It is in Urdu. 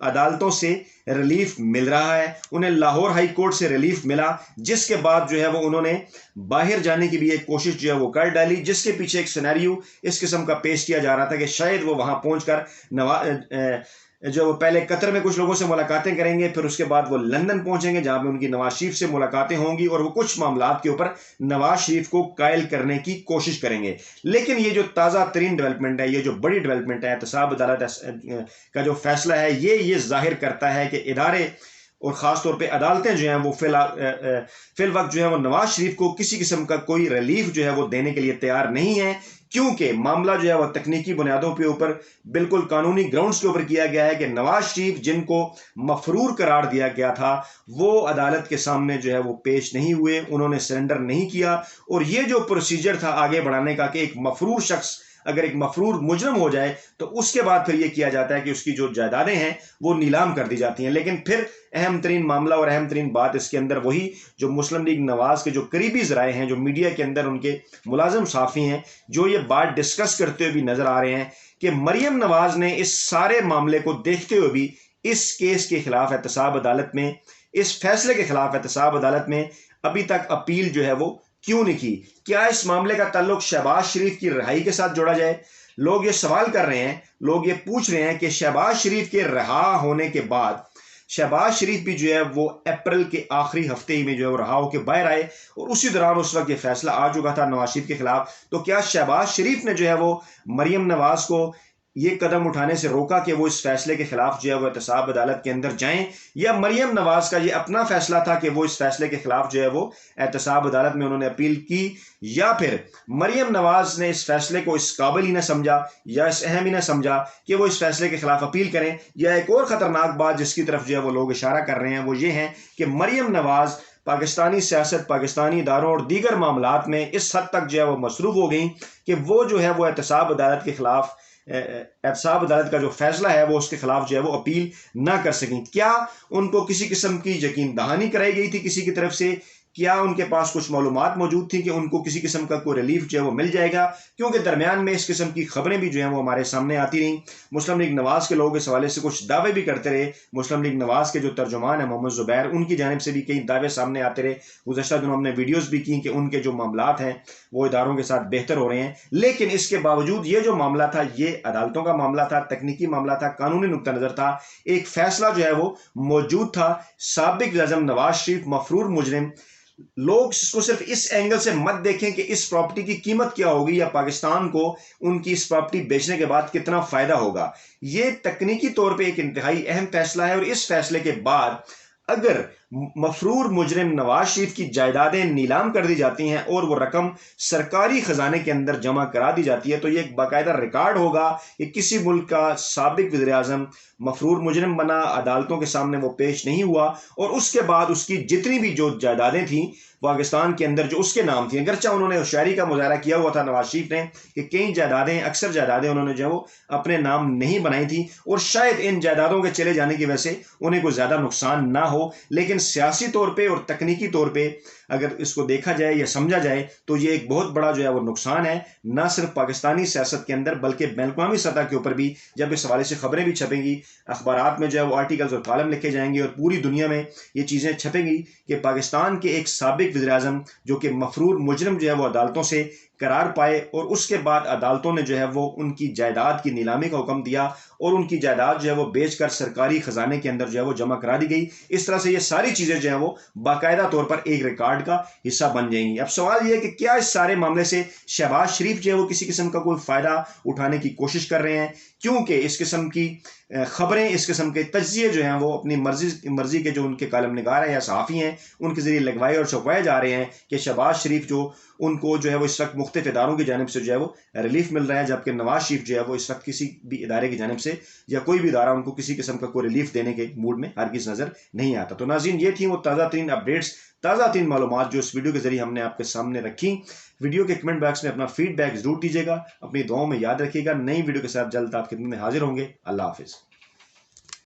عدالتوں سے ریلیف مل رہا ہے، انہیں لاہور ہائی کورٹ سے ریلیف ملا، جس کے بعد جو ہے وہ انہوں نے باہر جانے کی بھی ایک کوشش جو ہے وہ کر ڈالی، جس کے پیچھے ایک سینیریو اس قسم کا پیش کیا جا رہا تھا کہ شاید وہ وہاں پہنچ کر جو وہ پہلے قطر میں کچھ لوگوں سے ملاقاتیں کریں گے، پھر اس کے بعد وہ لندن پہنچیں گے جہاں پہ ان کی نواز شریف سے ملاقاتیں ہوں گی اور وہ کچھ معاملات کے اوپر نواز شریف کو قائل کرنے کی کوشش کریں گے۔ لیکن یہ جو تازہ ترین ڈیولپمنٹ ہے، یہ جو بڑی ڈیولپمنٹ ہے، احتساب عدالت کا جو فیصلہ ہے، یہ ظاہر کرتا ہے کہ ادارے اور خاص طور پہ عدالتیں جو ہیں وہ فی الوقت جو ہے وہ نواز شریف کو کسی قسم کا کوئی ریلیف جو ہے وہ دینے کے لیے تیار نہیں ہے، کیونکہ معاملہ جو ہے وہ تکنیکی بنیادوں کے اوپر بالکل قانونی گراؤنڈز کے اوپر کیا گیا ہے کہ نواز شریف جن کو مفرور قرار دیا گیا تھا وہ عدالت کے سامنے جو ہے وہ پیش نہیں ہوئے، انہوں نے سرنڈر نہیں کیا، اور یہ جو پروسیجر تھا آگے بڑھانے کا کہ ایک مفرور شخص اگر ایک مفرور مجرم ہو جائے تو اس کے بعد پھر یہ کیا جاتا ہے کہ اس کی جو جائیدادیں ہیں وہ نیلام کر دی جاتی ہیں۔ لیکن پھر اہم ترین معاملہ اور اہم ترین بات اس کے اندر وہی جو مسلم لیگ نواز کے جو قریبی ذرائع ہیں، جو میڈیا کے اندر ان کے ملازم صحافی ہیں، جو یہ بات ڈسکس کرتے ہوئے بھی نظر آ رہے ہیں کہ مریم نواز نے اس سارے معاملے کو دیکھتے ہوئے بھی اس کیس کے خلاف احتساب عدالت میں، اس فیصلے کے خلاف احتساب عدالت میں ابھی تک اپیل جو ہے وہ کیوں نہیں کی؟ کیا اس معاملے کا تعلق شہباز شریف کی رہائی کے ساتھ جوڑا جائے؟ لوگ یہ سوال کر رہے ہیں، لوگ یہ پوچھ رہے ہیں کہ شہباز شریف کے رہا ہونے کے بعد شہباز شریف بھی جو ہے وہ اپریل کے آخری ہفتے ہی میں جو ہے وہ رہا ہو کے باہر آئے، اور اسی دوران اس وقت یہ فیصلہ آ چکا تھا نواز شریف کے خلاف، تو کیا شہباز شریف نے جو ہے وہ مریم نواز کو یہ قدم اٹھانے سے روکا کہ وہ اس فیصلے کے خلاف جو ہے وہ احتساب عدالت کے اندر جائیں، یا مریم نواز کا یہ اپنا فیصلہ تھا کہ وہ اس فیصلے کے خلاف جو ہے وہ احتساب عدالت میں انہوں نے اپیل کی، یا پھر مریم نواز نے اس فیصلے کو اس قابل ہی نہ سمجھا یا اس اہم ہی نہ سمجھا کہ وہ اس فیصلے کے خلاف اپیل کریں؟ یا ایک اور خطرناک بات جس کی طرف جو ہے وہ لوگ اشارہ کر رہے ہیں وہ یہ ہے کہ مریم نواز پاکستانی سیاست، پاکستانی اداروں اور دیگر معاملات میں اس حد تک جو ہے وہ مصروف ہو گئیں کہ وہ جو ہے وہ احتساب عدالت کے خلاف، احتساب عدالت کا جو فیصلہ ہے وہ اس کے خلاف جو ہے وہ اپیل نہ کر سکیں۔ کیا ان کو کسی قسم کی یقین دہانی کرائی گئی تھی کسی کی طرف سے؟ کیا ان کے پاس کچھ معلومات موجود تھی کہ ان کو کسی قسم کا کوئی ریلیف جو ہے وہ مل جائے گا؟ کیونکہ درمیان میں اس قسم کی خبریں بھی جو ہیں وہ ہمارے سامنے آتی رہیں۔ مسلم لیگ نواز کے لوگ اس حوالے سے کچھ دعوے بھی کرتے رہے، مسلم لیگ نواز کے جو ترجمان ہیں محمد زبیر، ان کی جانب سے بھی کئی دعوے سامنے آتے رہے، گزشتہ دنوں ہم نے ویڈیوز بھی کی کہ ان کے جو معاملات ہیں وہ اداروں کے ساتھ بہتر ہو رہے ہیں۔ لیکن اس کے باوجود یہ جو معاملہ تھا یہ عدالتوں کا معاملہ تھا، تکنیکی معاملہ تھا، قانونی نقطہ نظر تھا، ایک فیصلہ جو ہے وہ موجود تھا۔ سابق وزیر اعظم نواز شریف مفرور مجرم، لوگ اس کو صرف اس اینگل سے مت دیکھیں کہ اس پراپرٹی کی قیمت کیا ہوگی یا پاکستان کو ان کی اس پراپرٹی بیچنے کے بعد کتنا فائدہ ہوگا۔ یہ تکنیکی طور پہ ایک انتہائی اہم فیصلہ ہے، اور اس فیصلے کے بعد اگر مفرور مجرم نواز شریف کی جائیدادیں نیلام کر دی جاتی ہیں اور وہ رقم سرکاری خزانے کے اندر جمع کرا دی جاتی ہے تو یہ ایک باقاعدہ ریکارڈ ہوگا کہ کسی ملک کا سابق وزیر اعظم مفرور مجرم بنا، عدالتوں کے سامنے وہ پیش نہیں ہوا، اور اس کے بعد اس کی جتنی بھی جو جائیدادیں تھیں پاکستان کے اندر جو اس کے نام تھیں، اگرچہ انہوں نے ہوشیاری کا مظاہرہ کیا ہوا تھا نواز شریف نے کہ کئی جائیدادیں، اکثر جائیدادیں انہوں نے جو وہ اپنے نام نہیں بنائی تھیں، اور شاید ان جائیدادوں کے چلے جانے کی وجہ سے انہیں کوئی زیادہ نقصان نہ ہو، لیکن سیاسی طور پہ اور تکنیکی طور پہ اگر اس کو دیکھا جائے یا سمجھا جائے تو یہ ایک بہت بڑا جو ہے وہ نقصان ہے، نہ صرف پاکستانی سیاست کے اندر بلکہ بین الاقوامی سطح کے اوپر بھی۔ جب اس حوالے سے خبریں بھی چھپیں گی، اخبارات میں جو ہے وہ آرٹیکلز اور کالم لکھے جائیں گے، اور پوری دنیا میں یہ چیزیں چھپیں گی کہ پاکستان کے ایک سابق وزیر اعظم جو کہ مفرور مجرم جو ہے وہ عدالتوں سے قرار پائے، اور اس کے بعد عدالتوں نے جو ہے وہ ان کی جائیداد کی نیلامی کا حکم دیا، اور ان کی جائیداد جو ہے وہ بیچ کر سرکاری خزانے کے اندر جو ہے وہ جمع کرا دی گئی۔ اس طرح سے یہ ساری چیزیں جو ہیں وہ باقاعدہ طور پر ایک ریکارڈ کا حصہ بن جائیں گی۔ اب سوال یہ ہے کہ کیا اس سارے معاملے سے شہباز شریف جو ہے وہ کسی قسم کا کوئی فائدہ اٹھانے کی کوشش کر رہے ہیں؟ کیونکہ اس قسم کی خبریں، اس قسم کے تجزیے جو ہیں وہ اپنی مرضی کے جو ان کے کالم نگار ہیں یا صحافی ہیں ان کے ذریعے لگوائے اور چھپوائے جا رہے ہیں کہ شہباز شریف جو ان کو جو ہے وہ اس وقت مختلف اداروں کی جانب سے جو ہے وہ ریلیف مل رہا ہے، جبکہ نواز شریف جو ہے وہ اس وقت کسی بھی ادارے کی جانب سے یا کوئی بھی ادارہ ان کو کسی قسم کا کوئی ریلیف دینے کے موڈ میں ہرگز نظر نہیں آتا۔ تو ناظرین، یہ تھیں وہ تازہ ترین اپڈیٹس، تازہ ترین معلومات جو اس ویڈیو کے ذریعے ہم نے آپ کے سامنے رکھی۔ ویڈیو کے کمنٹ باکس میں اپنا فیڈ بیک ضرور دیجیے گا، اپنی دعاؤں میں یاد رکھیے گا۔ نئی ویڈیو کے ساتھ جلد آپ کی خدمت میں حاضر ہوں گے۔ اللہ حافظ۔